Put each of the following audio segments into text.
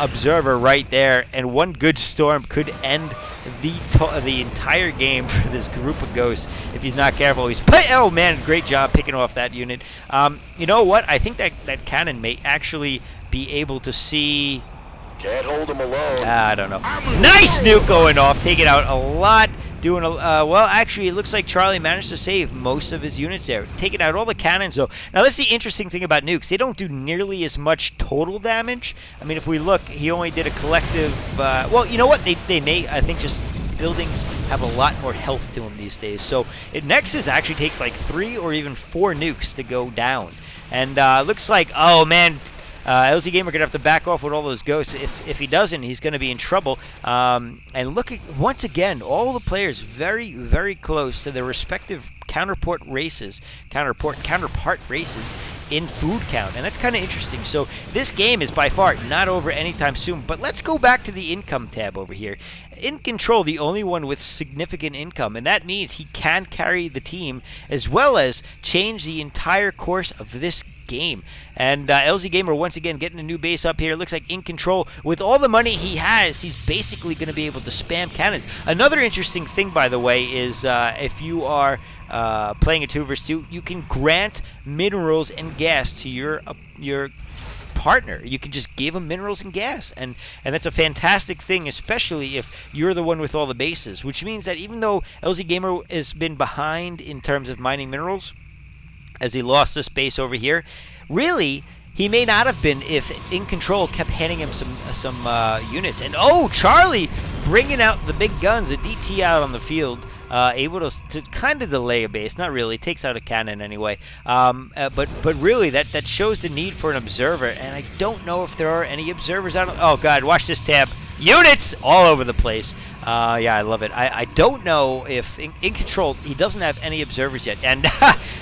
observer right there, and one good storm could end the entire game for this group of ghosts if he's not careful. Oh man, great job picking off that unit. You know what? I think that cannon may actually be able to see. Can't hold him alone. I don't know. Nice nuke going off, taking out a lot. Doing well, actually, it looks like Charlie managed to save most of his units there, taking out all the cannons, though. Now, that's the interesting thing about nukes. They don't do nearly as much total damage. I mean, if we look, he only did a collective... well, you know what? They may, I think, just buildings have a lot more health to them these days. So, Nexus actually takes like 3 or even 4 nukes to go down. And looks like, oh, man... LzGaMER going to have to back off with all those ghosts. If he doesn't, he's going to be in trouble. And look, once again, all the players very, very close to their respective counterpart races in food count. And that's kind of interesting. So this game is by far not over anytime soon. But let's go back to the income tab over here. iNcontroL, the only one with significant income. And that means he can carry the team as well as change the entire course of this game. And LzGaMER once again getting a new base up here. Looks like iNcontroL, with all the money he has, he's basically going to be able to spam cannons. Another interesting thing, by the way, is if you are playing a 2 vs 2, you can grant minerals and gas to your partner. You can just give him minerals and gas, and that's a fantastic thing, especially if you're the one with all the bases, which means that even though LzGaMER has been behind in terms of mining minerals, as he lost this base over here, really, he may not have been if iNcontroL kept handing him some units. And oh, Charlie bringing out the big guns, a DT out on the field, able to kind of delay a base. Not really, takes out a cannon anyway. But really, that shows the need for an observer. And I don't know if there are any observers out. Oh God, watch this tab. Units all over the place. Yeah, I love it. I don't know if iNcontroL, he doesn't have any observers yet. And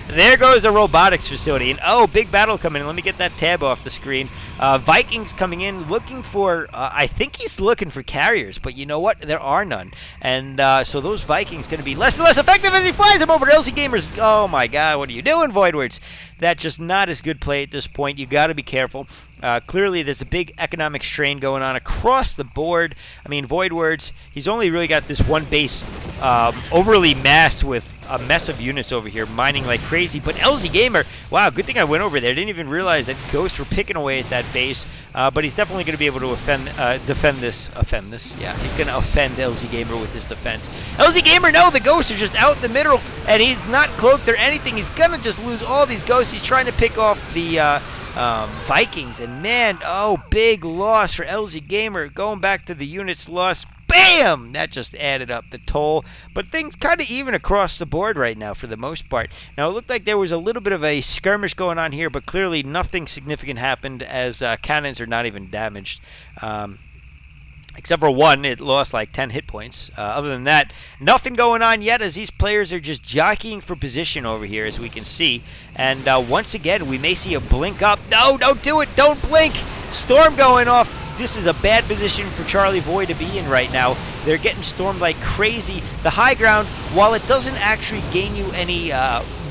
there goes the robotics facility. And oh, big battle coming in. Let me get that tab off the screen. Vikings coming in looking for, I think he's looking for carriers. But you know what? There are none. And so those Vikings going to be less and less effective as he flies them over to LzGaMER's. Oh my God, what are you doing, Voidwards? That's just not as good play at this point. You got to be careful. Clearly, there's a big economic strain going on across the board. I mean, Voidwards, he's only really got this one base overly massed with a mess of units over here, mining like crazy. But LzGaMER, wow, good thing I went over there. I didn't even realize that ghosts were picking away at that base. But he's definitely going to be able to defend this. Yeah, he's going to offend LzGaMER with his defense. LzGaMER, no, the ghosts are just out in the middle, and he's not cloaked or anything. He's going to just lose all these ghosts. He's trying to pick off the Vikings, and man, oh, big loss for LzGaMER. Going back to the units lost, bam! That just added up the toll. But things kind of even across the board right now for the most part. Now, it looked like there was a little bit of a skirmish going on here, but clearly nothing significant happened as cannons are not even damaged. Except for one, it lost like 10 hit points. Other than that, nothing going on yet as these players are just jockeying for position over here, as we can see. And once again, we may see a blink up. No, don't do it. Don't blink. Storm going off. This is a bad position for CharlieVoi to be in right now. They're getting stormed like crazy. The high ground, while it doesn't actually gain you any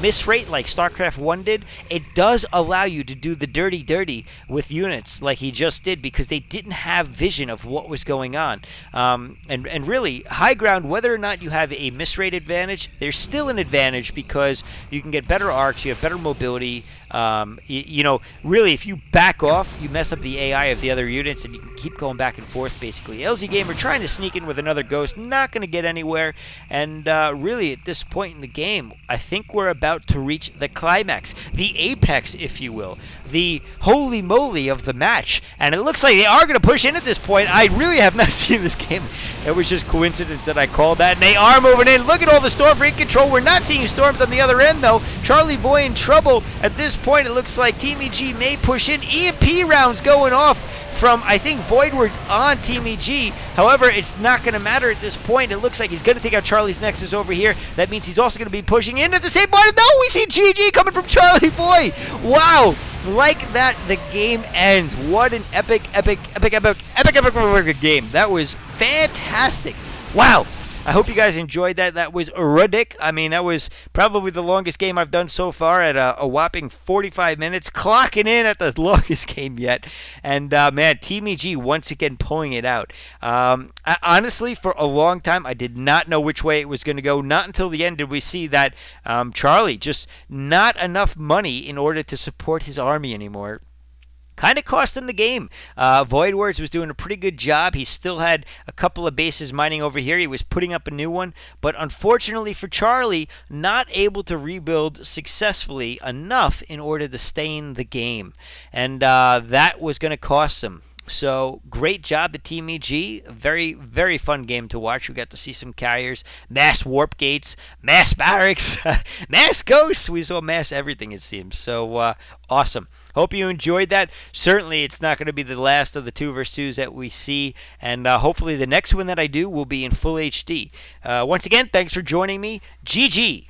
miss rate like Starcraft 1 did, it does allow you to do the dirty with units like he just did, because they didn't have vision of what was going on. And really, high ground, whether or not you have a miss rate advantage, there's still an advantage because you can get better arcs, you have better mobility. You know, really, if you back off, you mess up the AI of the other units, and you can keep going back and forth, basically. LzGaMER trying to sneak in with another ghost, not going to get anywhere. And really, at this point in the game, I think we're about to reach the climax, the apex, if you will, the holy moly of the match. And it looks like they are going to push in at this point. I really have not seen this game. It was just coincidence that I called that. And they are moving in. Look at all the storm for iNcontroL. We're not seeing storms on the other end, though. CharlieVoi in trouble at this point. It looks like Team EG may push in. EMP rounds going off from, I think, Voidwards on Team EG. However, it's not going to matter at this point. It looks like he's going to take out Charlie's Nexus over here. That means he's also going to be pushing in at the same point. No, we see GG coming from CharlieVoi. Wow. Like that, the game ends. What an epic game. That was fantastic. Wow. I hope you guys enjoyed that. That was ridiculous. I mean, that was probably the longest game I've done so far at a whopping 45 minutes, clocking in at the longest game yet. And, man, Team EG once again pulling it out. Honestly, for a long time, I did not know which way it was going to go. Not until the end did we see that Charlie just not enough money in order to support his army anymore. Kind of cost him the game. Voidwards was doing a pretty good job. He still had a couple of bases mining over here. He was putting up a new one. But unfortunately for Charlie, not able to rebuild successfully enough in order to stay in the game. And that was going to cost him. So great job to Team EG. Very, very fun game to watch. We got to see some carriers, mass warp gates, mass barracks, mass ghosts. We saw mass everything, it seems. So awesome. Hope you enjoyed that. Certainly it's not going to be the last of the 2 vs 2s that we see. And hopefully the next one that I do will be in full HD. Once again, thanks for joining me. GG.